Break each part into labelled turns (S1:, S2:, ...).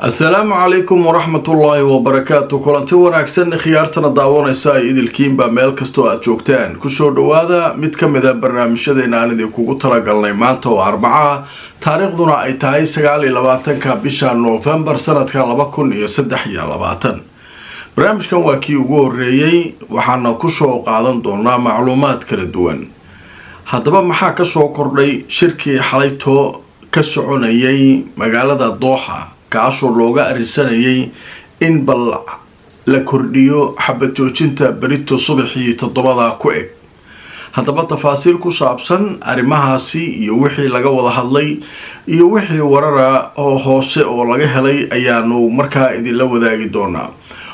S1: السلام عليكم ورحمة الله وبركاته. كلانتي wanaagsan khiyaartana daawanaysa idilkiin ba meel kasto aad joogtaan ku soo dhawaada mid kamida barnaamijyadeena aan idin kugu talagalnay maanta oo Arbaca taariikhduna ay tahay 29ka bisha November sanadka 2023. barnaamijkan waa kii ugu horeeyay waxaana ku soo qaadan doonaa macluumaad kala duwan. haddaba maxaa ka soo kordhay shirkii xalayto ka soconayay magaalada Doha kaasoo looga arisanayay in bal la kordhiyo xabad joojinta berito subaxii 7 ku eg. haddaba tafaasiil ku saabsan arrimahaasi iyo wixii laga wada hadlay iyo wixii warara oo hoose oo laga helay ayaanu markaa idin la wadaagi doonaa.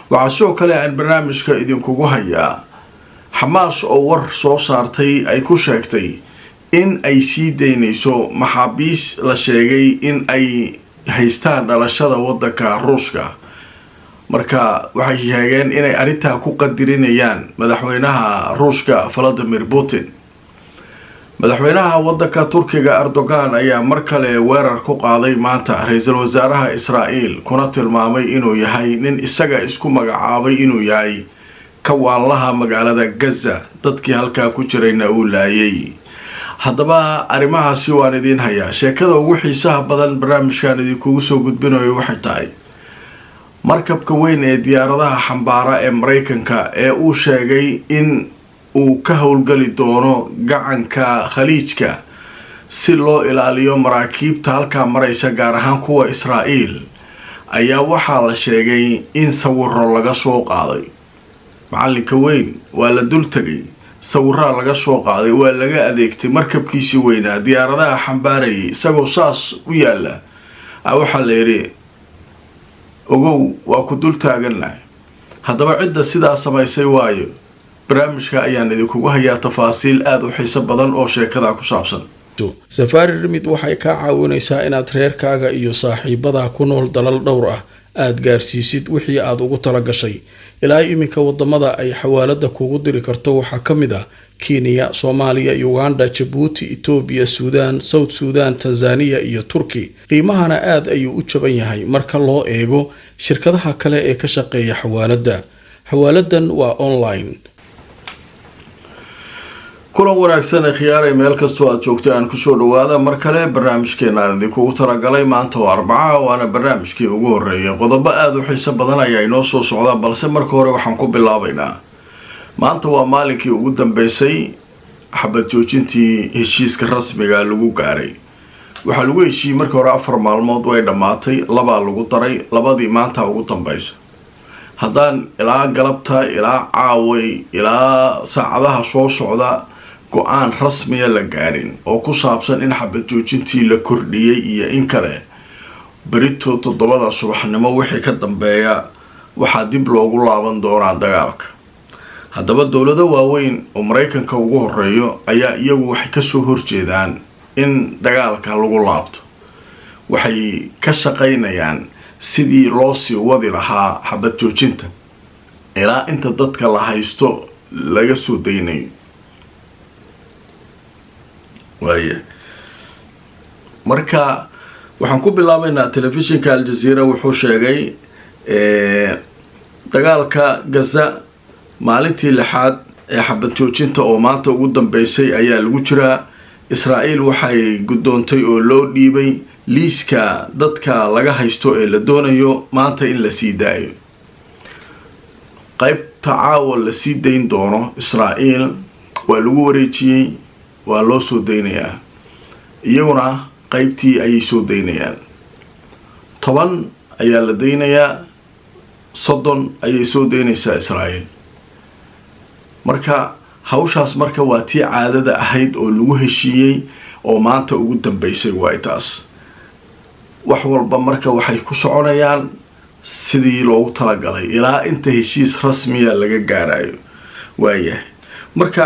S1: waxaa sidoo kale aan barnaamijka idinkugu hayaa Xamaas oo war soo saartay ay ku sheegtay in ay sii deynayso maxaabiis la sheegay in ay haystaan dhalashada wadanka Ruushka. marka waxay sheegeen inay arinta ku qadirinayaan madaxweynaha Ruushka Vladimir Putin. madaxweynaha wadanka Turkiga Erdogan ayaa mar kale weerar ku qaaday maanta ra'iisul wasaaraha Israa'iil kuna tilmaamay inuu yahay nin isaga isku magacaabay inuu yahay kawaalaha magaalada Gaza dadkii halka ku jirayna uu laayay. haddaba arrimahaasi waan idin hayaa. sheekada ugu xiisaha badan barnaamijkan idinkugu soo gudbinayo waxay tahay markabka weyn ee diyaaradaha xambaara ee Mareykanka ee uu sheegay in uu ka howlgali doono gacanka Khaliijka si loo ilaaliyo maraakiibta halka maraysa gaar ahaan kuwa Israa'iil ayaa waxaa la sheegay in sawirro laga soo qaaday. macalinka weyn waa la dul tagay, sawirra laga soo qaaday, waa laga adeegtay markabkiisii weynaa diyaaradaha xambaarayay isagoo saas u yaala. waxa la yiri ogow waa ku dul taaganahay. haddaba cidda sidaa samaysay waayo barnaamijka ayaan idinkugu hayaa tafaasiil aad u xiiso badan oo sheekada ku saabsan.
S2: Safari Remit waxay ka caawinaysaa inaad reerkaaga iyo saaxiibada ku nool dalal dhowr ah aad gaarsiisid wixii aad ugu tala gashay. ilaa iminka wadamada ay xawaalada kugu diri karto waxaa kamid ah Kenya, Soomaaliya, Uganda, Djibouti, Ethiopia, Sudan, South Sudan, Tanzania iyo Turkey. qiimahana aad ayuu u jaban yahay marka loo eego shirkadaha kale ee ka shaqeeya xawaalada. xawaaladan waa online.
S1: kulan wanaagsan khiyaaray meel kastoo aad joogto aan ku soo dhawaada mar kale barnaamijkeena aan idinkugu talagalay maanta oo Arbaca waana barnaamijkii ugu horeeyay. qodobo aad u xiiso badan ayaa inoo soo socda balse marka hore waxaan ku bilaabaynaa maanta waa maalinkii ugu dambeysay xabad joojintii heshiiska rasmiga lagu gaaray. waxaa lagu heshiiyay markii hore 4 maalmood way dhamaatay, laba lagu daray, labadii maanta ugu dambeysay. haddaan ilaa galabta ilaa caaway ilaa saacadaha soo socda go-aan rasmiya la gaarin oo ku saabsan in xabad joojintii la kordhiyay iyo in kale berito 7 subaxnimo wixii ka dambeeya waxaa dib loogu laaban doonaa dagaalka. haddaba dowlado waaweyn oo Mareykanka ugu horeeyo ayaa iyagu waxay ka soo horjeedaan in dagaalka lagu laabto. waxay ka shaqaynayaan sidii loo sii wadi lahaa xabad joojinta ilaa inta dadka la haysto laga soo daynayo. marka waxaan ku bilaabaynaa telefishinka Al Jazeera wuxuu sheegay dagaalka Gaza maalintii 6aad ee xabad joojinta oo maanta ugu dambeysay ayaa lagu jiraa. Israa'iil waxay gudoontay oo loo dhiibay liiska dadka laga haysto ee la doonayo maanta in la sii daayo. qaybta caawa la sii dayn doono Israa'iil waa lagu wareejiyay, waa loo soo daynayaa. iyaguna qaybtii ayay soo daynayaan. 10 ayaa la daynayaa, 30 ayay soo daynaysaa Israa'iil. marka hawshaas marka waa tii caadada ahayd oo lagu heshiiyay oo maanta ugu dambeysay waa taas. wax walba marka waxay ku soconayaan sidii loogu talagalay ilaa inta heshiis rasmiya laga gaarayo. waayahay marka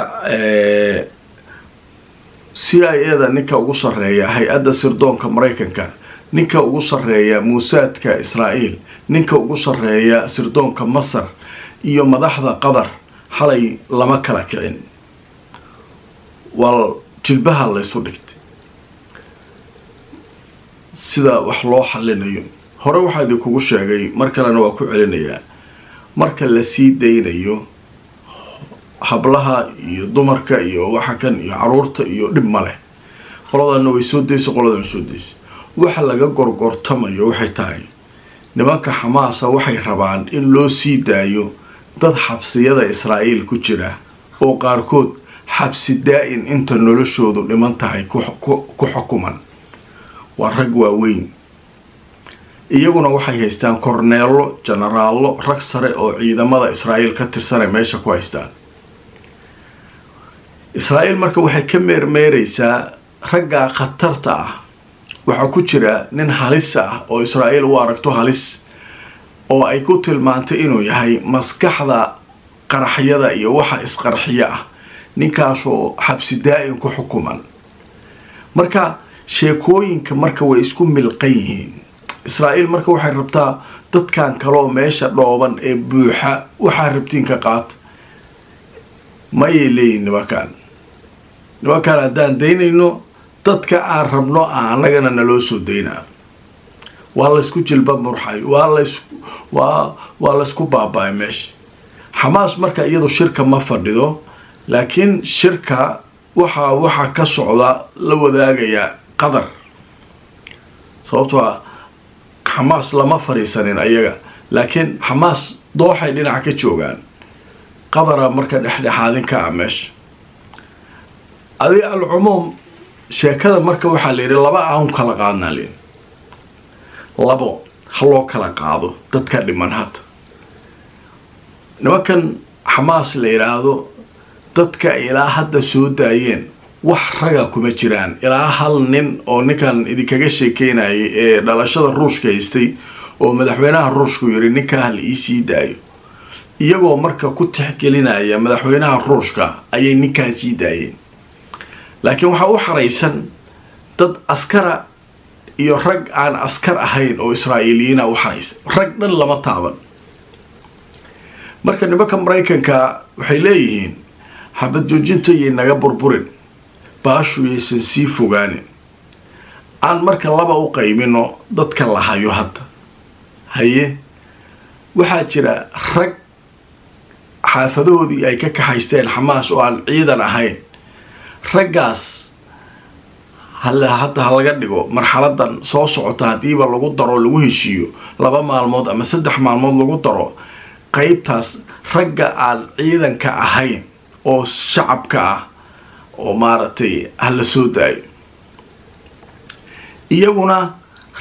S1: CIA-da ninka ugu sareeya hay-adda sirdoonka Mareykanka, ninka ugu sareeya Moosaadka Israa'iil, ninka ugu sareeya sirdoonka Masar iyo madaxda Qatar xalay lama kala kicin. wal jilbaha la isu dhigtay sida wax loo xalinayo hore waxaa idinkugu sheegay mar kalena waa ku celinayaa marka la sii daynayo hablaha iyo dumarka iyo waxa kan iyo caruurta iyo dhib ma leh qoladana way soo dayso qoladana soo dayso waxa laga gorgortamayo waxay tahay nimanka Xamaas waxay rabaan in loo sii daayo dad xabsiyada Israa'iil ku jira oo qaarkood xabsi daa'in inta noloshoodu dhiman tahay ku xukuman waa rag waaweyn iyaguna waxay haystaan korneelo generaallo rag sare oo ciidamada Israa'iil ka tirsan meesha ku haystaan Israa'iil marka waxay ka meermeeraysaa ragga khatarta ah waxa ku jira nin halis ah oo Israa'iil u aragto halis oo ay ku tilmaantay inuu yahay maskaxda qaraxyada iyo waxa isqarxiya ah ninkaas oo xabsi daa'im ku xukuman marka sheekooyinka marka way isku milqan yihiin Israa'iil marka waxay rabtaa dadkan kale oo meesha dhooban ee buuxa waxa rabtiin ka qaat ma yeelin nimankan haddaan daynayno dadka aan rabno annagana naloo soo daynaa waa la isku jilba murxay waa la isku baaba'ay meesha Xamaas marka iyadu shirka ma fadhido laakiin shirka waxa ka socda la wadaagaya qadar sababtoo Xamaas lama fariisanin ayaga laakiin Xamaas dooxay dhinaca ka joogaan qadara marka dhexdhexaadin ka meesha al-umum sheekada marka waxa la yiri laba aan kala qaadnaa labo haloo kala qaado dadka dhiman had nimankan Xamaas la yiraahdo dadka ilaa hadda soo daayeen wax raga kuma jiraan ilaa hal nin oo ninkan idinkaga sheekeynayay ee dhalashada Ruushka haystay oo madaxweynaha Ruushku yiri ninka hal ii daayo iyagoo marka ku tixgelinaya madaxweynaha Ruushka ayay ninkan sii daayeen laakiin waxa uu xareysan dad askara iyo rag aan askar ahayn oo Israa'iiliyiina u xareysan rag dhan lama taaban marka nimanka Mareykanka waxay leeyihiin xabad joojinta naga burburin baashu yeysan sii fogaanin aan marka laba u qaybino dadka la hayo hadda haye waxaa jira rag xaafadoodii ay ka kaxaysteen Xamaas oo aan ciidan ahayn raggaas hadda laga dhigo marxaladan soo socota hadiiba lagu daro lagu heshiiyo 2 maalmood ama 3 maalmood lagu daro qaybtaas ragga aan ciidanka ahayn oo shacabka ah oo maaragtay hala soo daayo iyaguna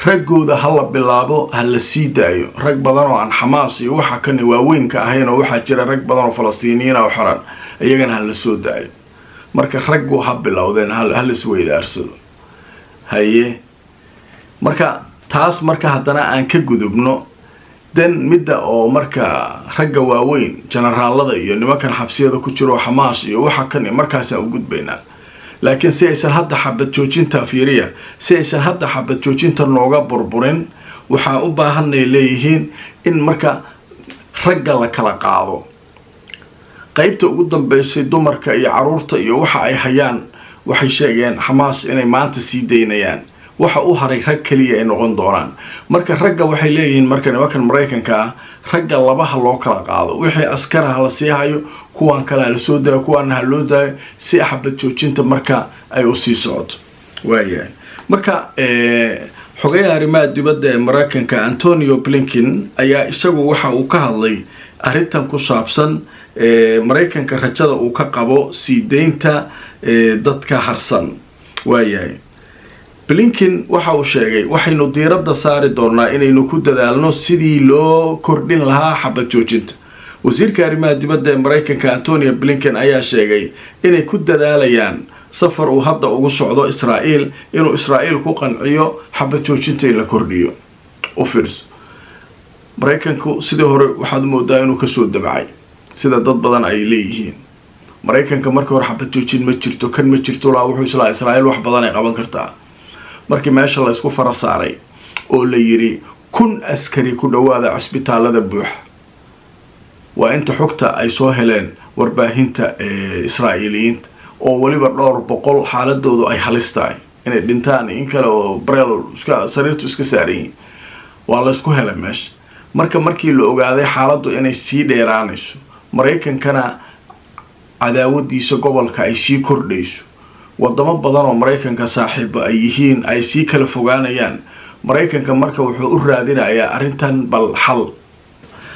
S1: raggooda hala bilaabo hala sii daayo rag badan oo aan Xamaas iyo waxa kan waaweynka ahayn oo waxa jira rag badan oo Falastiiniyiin oo xiran iyagana hala soo daayo marka raggu ha bilowdeen hal isweydaarsado haye marka taas marka haddana aan ka gudubno dan midda oo marka ragga waaweyn generaalada iyo nimankan xabsiyada ku jiro Xamaas iyo waxa kan markaas aan u gudbaynaa laakiin si aysan hadda xabad joojinta fiiriya si aysan hadda xabad joojinta nooga burburin waxaan u baahanay leeyihiin in marka ragga la kala qaado qaybta ugu dambeysay dumarka iyo caruurta iyo waxa ay hayaan waxay sheegeen Xamaas inay maanta sii daynayaan waxa uu haray rag kaliya ay noqon doonaan marka ragga waxay leeyihiin marka nimankan Mareykanka ragga labaha loo kala qaado wixii askaraha la sii hayo kuwan kale la soo daayo kuwan ha loo daayo si xabad joojinta marka ay u sii socoto waayahay marka xogayaha arrimaha dibadda ee Mareykanka Antonio Blinken ayaa isagu waxa uu ka hadlay arrintan ku saabsan Mareykanka rajada uu ka qabo sii deynta dadka harsan waayahay Blinken waxa uu sheegay waxaynu diiradda saari doonaa inaynu ku dadaalno sidii loo kordhin lahaa xabad joojinta wasiirka arrimaha dibadda ee Mareykanka Antonio Blinken ayaa sheegay inay ku dadaalayaan safar uu hadda ugu socdo Israa'iil inuu Israa'iil ku qanciyo xabad joojinta in la kordhiyo u fiirso Mareykanku sidoo hore waxaad moodaa inuu ka soo dabacay sida dad badan ay leeyihiin Mareykanka markii hore xabad joojin ma jirto kan ma jirto la wuxuu Israa'iil wax badan ay qaban kartaa markii meesha la isku fara saaray oo la yiri 1,000 askari ku dhawaada cisbitaalada buuxa waa inta xogta ay soo heleen warbaahinta Israa'iiliyiinta oo waliba dhowr boqol xaaladoodu ay halis tahay inay dhintaan in kale oo breel iska sariirtu iska saareen waa laysku helay meesha. markii la ogaaday xaaladdu inay sii dheeraanayso, maraykankana cadaawadiisa gobolka ay sii kordhayso, wadamo badan oo maraykanka saaxiibo ay yihiin ay sii kala fogaanayaan, maraykanka marka wuxuu u raadinayaa arrintan bal xal.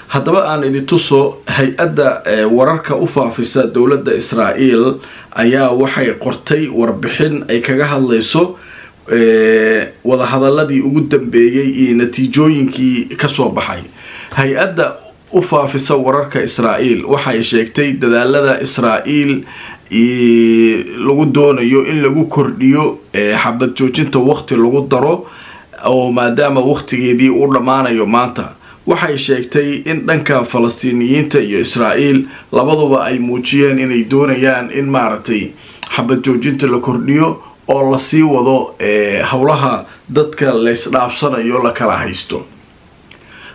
S1: haddaba aan idin tuso hay-adda wararka u faafisa dowladda Israa'iil ayaa waxay qortay warbixin ay kaga hadlayso wadahadaladii ugu dambeeyay iyo natiijooyinkii kasoo baxay. hay-adda u faafisa wararka Israa'iil waxay sheegtay dadaalada Israa'iil lagu doonayo in lagu kordhiyo xabad joojinta waqti lagu daro oo maadaama waqtigeedii uu dhamaanayo maanta. waxay sheegtay in dhanka Falastiiniyiinta iyo Israa'iil labaduba ay muujiyeen inay doonayaan in maaragtay xabad joojinta la kordhiyo oo la sii wado howlaha dadka la isdhaafsanayo la kala haysto.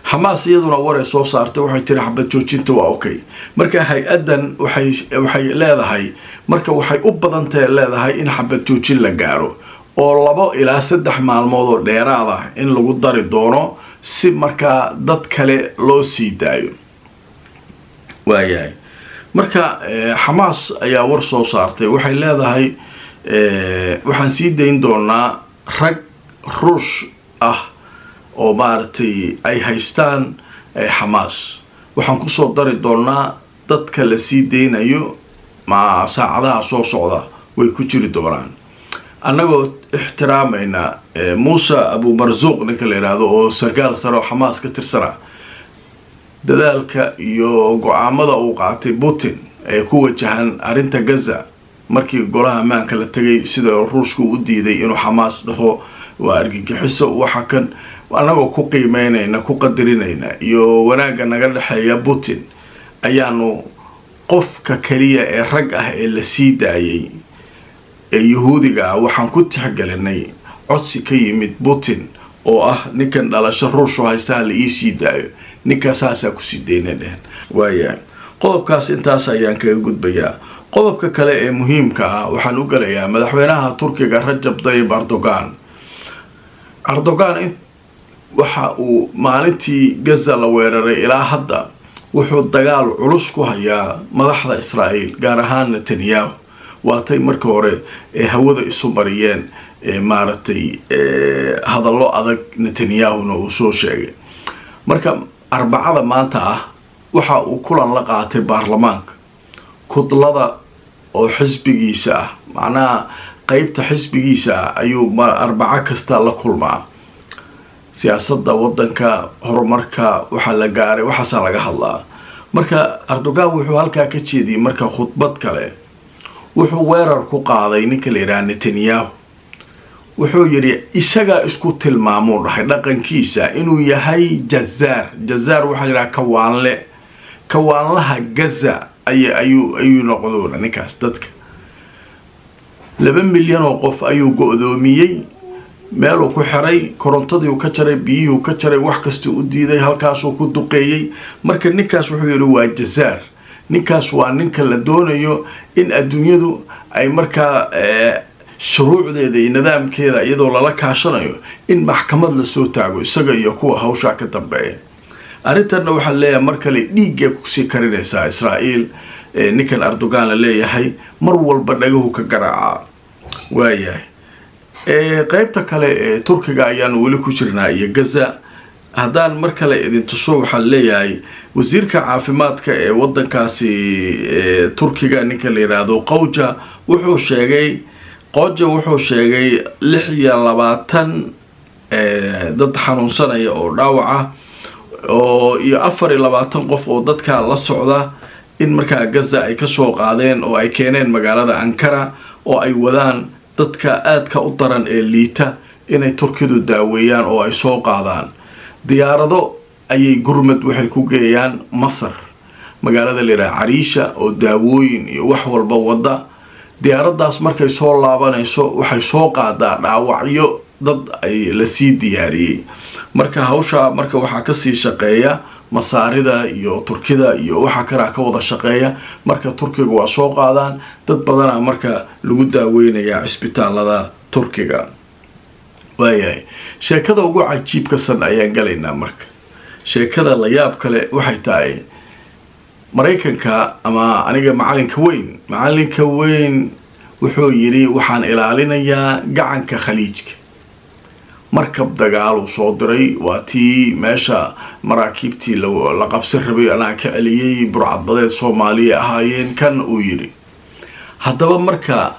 S1: Hamas iyaduna waray soo saartay waxay tiri xabad joojinta waa okay. marka hay-adan waxay leedahay marka waxay u badan tahay leedahay in xabad joojin la gaaro oo 2 ilaa 3 maalmood oo dheeraad ah in lagu dari doono si marka dad kale loo sii daayo. waayahay marka Hamas ayaa war soo saartay waxay leedahay waxaan sii dayn doonaa rag ruush ah oo maartay ay haystaan Hamas. waxaan ku soo dari doonaa dadka la sii deynayo ma saacadaha soo socda way ku jiri doonaan. annagoo ixtiraamayna Musa Abu Marzuq ninka la yiraahdo oo sarkaal sare oo Hamas ka tirsana dadaalka iyo go'aamada uu qaatay Putin ee ku wajahan arinta Gaza markii golaha ammaanka la tagay sida Ruushku u diiday inuu Hamas dhaho waa argagixiso. waxa kan annagoo ku qiimeynayna ku qadarinayna iyo wanaaga naga dhaxeeya Putin ayaanu qofka kaliya ee rag ah ee la sii daayay yuhuudiga waxaan ku tixgelinay codsi ka yimid Putin oo ah ninkan dhalasho Ruushku haysta la sii daayo. ninkaas ayaa ku sii deyneen. waayahay qodobkaas intaas ayaan kaga gudbayaa. qodobka kale ee muhiimka ah waxaan u galayaa madaxweynaha Turkiga Rajab Tayyip Erdogan waxa uu maalintii Gaza la weeraray ilaa hadda wuxuu dagaal culus ku hayaa madaxda Israa'iil gaar ahaan Netanyahu. waatay marka hore hawada isu mariyeen maaragtay hadallo adag Netanyahuna uu soo sheegay. marka arbacada maanta ah waxa uu kulan la qaatay baarlamaanka kudlada oo xisbigiisa ah macnaha qaybta xisbigiisa ayuu arbaca kasta la kulmaa. siyaasadda wadanka horumarka waxa la gaaray waxaas laga hadlaa. marka Erdogan wuxuu halkaa ka jeediyay marka khudbad kale wuxuu weerar ku qaaday ninka la yiraahdo Netanyahu. wuxuu yiri isaga isku tilmaamo dhahay dhaqankiisa inuu yahay jazaar waxa la yiraahdo kawaanlaha Gaza ayuu noqdo ninkaas. dadka 2 milyan oo qof ayuu go'doomiyay meel uu ku xiray korontadii uu ka jaray biyihii uu ka jaray wax kasta u diiday halkaas uu ku duqeeyay. marka ninkaas wuxuu yiri waa jazaar. ninkaas waa ninka la doonayo in adduunyadu ay markaa shuruucdeeda iyo nidaamkeeda iyadoo lala kaashanayo in maxkamad la soo taago isaga iyo kuwa hawsha ka dambeeya. arrintanna waxaa leeyahay mar kale dhiigga ku sii karinaysaa Israa'iil. ninkan Erdogan la leeyahay mar walba dhagahu ka garaaca. waayahay qaybta kale ee Turkiga ayaan wali ku jirnaa iyo Gaza. haddaan mar kale idin tuso waxaa leeyahay wasiirka caafimaadka ee wadankaasi Turkiga ninka la yiraahdo Qoja wuxuu sheegay 26 dad xanuunsanaya oo dhaawac ah oo iyo 24 qof oo dadka la socda in markaa Gaza ay ka soo qaadeen oo ay keeneen magaalada Ankara oo ay wadaan dadka aadka u daran ee liita inay Turkidu daaweeyaan oo ay soo qaadaan. diyaarado ayay gurmad waxay ku geeyaan Masar magaalada la yiraahdo Ariisha oo daawooyin iyo wax walba wada. diyaaradaas markay soo laabanayso waxay soo qaadaa dhaawacyo dad ay la sii diyaariyay. marka hawsha marka waxa ka sii shaqeeya masaarida iyo Turkida iyo waxa kale ka wada shaqeeya. marka Turkiga waa soo qaadaan dad badan marka lagu daaweynaya isbitaalada Turkiga. waayahay sheekada ugu cajiibka san ayaan galaynaa marka. sheekada la yaab kale waxay tahay maraykanka ama aniga macalinka weyn wuxuu yidhi waxaan ilaalinayaa gacanka khaliijka. markab dagaal uu soo diray waa tii meesha maraakiibtii la qabsan rabay anaa ka celiyey burcadbadeed Soomaaliya ahaayeen kan uu yidhi. haddaba marka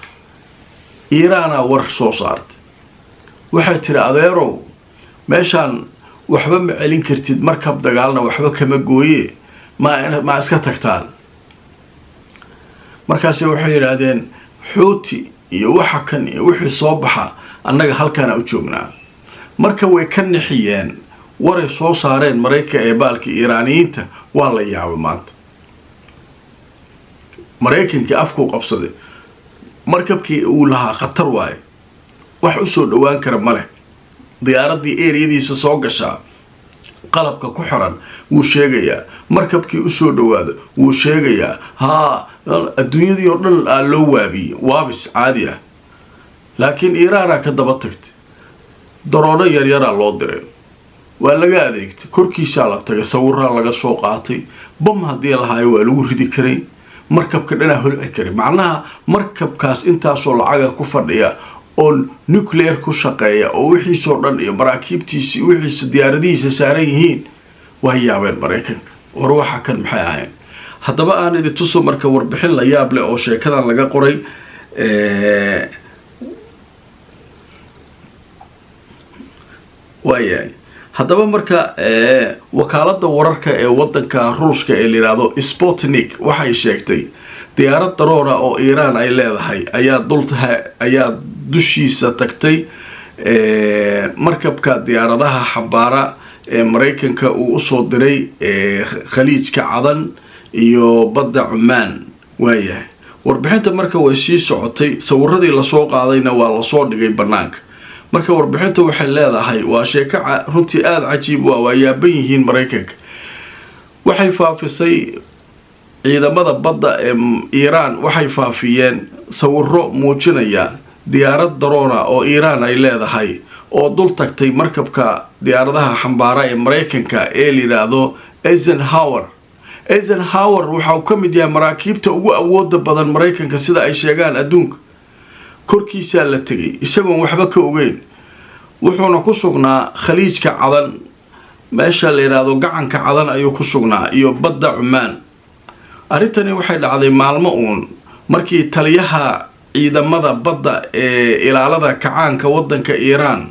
S1: iiraana war soo saartay waxay tiri adeerow meeshaan waxba ma celin kartid markab dagaalna waxba kama gooye ma iska tagtaan. markaasi waxay yidhaahdeen xuuti iyo waxa kan iyo wixii soo baxa annaga halkaana u joognaa. marka way ka nixiyeen waray soo saareen maraykanka ee baalka iiraaniyiinta waa la yaabay maanta. maraykankii afkuu qabsaday markabkii uu lahaa khatar waaye wax u soo dhowaan kara male. diyaaradii eeriyadiisa soo gashaa qalabka ku xiran wuu sheegayaa, markabkii u soo dhawaada wuu sheegayaa. adduunyadii oo dhan aa loo waabiyey waabis caadi ah. laakiin iiraana ka daba tagtay daroono yaryaraa loo diray waa laga adeegtay korkiisaa la tagay sawiraa laga soo qaatay bam haddii lahaayo waa lagu ridi karay markabka dhanaa holci karay. macnaha markabkaas intaasoo lacaga ku fadhiya oo nuclear ku shaqeeya oo wixiisoo dhan iyo maraakiibtiisa wixiisa diyaaradihiisa saaran yihiin waa yaabeen maraykanka. war waxa kan maxay ahayn? haddaba aan idin tuso marka warbixin la yaab leh oo sheekadan laga qoray. waayahay haddaba marka wakaalada wararka ee wadanka ruushka ee la yiraahdo Sputnik waxay sheegtay diyaarad daroona oo Iiraan ay leedahay ayaa dushiisa tagtay markabka diyaaradaha xabaara ee Mareykanka uu soo diray khaliijka Cadan iyo badda Cumaan. waayahay warbixinta marka way sii socotay sawiradii la soo qaadayna waa la soo dhigay banaanka. marka warbixinta waxay leedahay waa sheeko runtii aad cajiib waa yaaban yihiin Mareykanka. waxay faafisay ciidamada badda ee Iiraan waxay faafiyeen sawiro muujinaya diyaarad daroona oo Iiraan ay leedahay oo dul tagtay markabka diyaaradaha xambaara ee Mareykanka ee la yiraahdo Eisenhower. Eisenhower waxa uu ka mid yahay maraakiibta ugu awoodda badan Mareykanka sida ay sheegaan adduunka. korkiisa la tagay isagoon waxba ka ogeyn wuxuuna ku sugnaa khaliijka Cadan meesha la yiraahdo gacanka Cadan ayuu ku sugnaa iyo badda Cumaan. arintani waxay dhacday maalmo markii taliyaha ciidamada badda ee ilaalada kacaanka wadanka Iiraan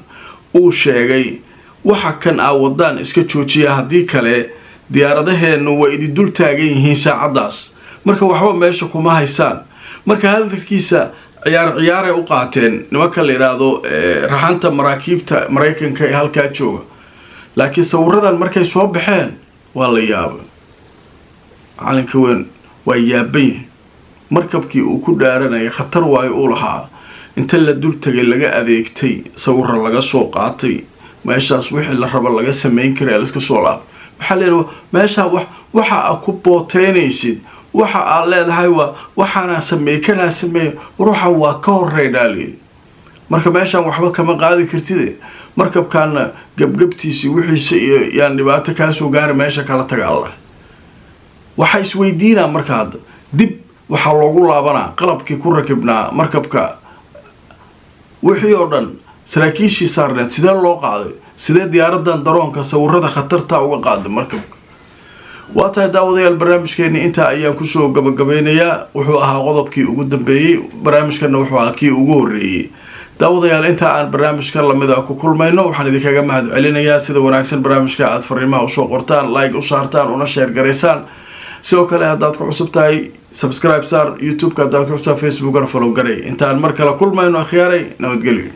S1: uu sheegay waxa kan wadaan iska joojiya haddii kale diyaaradaheenu way idin dul taagan yihiin saacadaas. marka waxba meesha kuma haysaan. marka hadalkiisa ciyaaray u qaateen nimanka la yiraahdo raxanta maraakiibta Mareykanka ee halka jooga. laakiin sawiradan markay soo baxeen waa la yaabay. calanka weyn waa yaabay markabkii uu ku dhaaranay khatar waayo uu lahaa inta la dul tagay laga adeegtay sawir laga soo qaatay meeshaas wixii la rabo laga sameyn karay la iska soo laab. waxa leeyahay meesha waxa ku booteynaysid waxa aad leedahay waxaana sameey ruuxa waa ka horeeyay. marka meeshaan waxba kama qaadi kartid markabkaana gabgabtiisi wixiisa iyo yaan dhibaato ka soo gaar meesha kala tagaala. waxa isweydiina marka hadda dib waxa loogu laabanaa qalabkii ku rakibnaa markabka wixii oo dhan saraakiishii saarneed sidee loo qaaday sidee diyaaradan daroonka sawirada khatarta uga qaaday markabka. waa tahay daawadayaal barnaamijkeeni inta ayaan ku soo gabagabeynayaa. wuxuu ahaa qodobkii ugu dambeeyay barnaamijkana wuxuu ahaa kii ugu horeeyay. daawadayaal inta aan barnaamijka lamid ah ku kulmayno waxaan idinkaga mahad celinayaa sida wanaagsan barnaamijka aad fariimaha u soo qortaan like u saartaan una share gareysaan. sidoo kale haddaad ku cusub tahay subscribe saar youtube-ka haddaad ku cusub tahay facebook-na follow garey. intaan mar kale kulmayno akhyaaray nabadgelyo.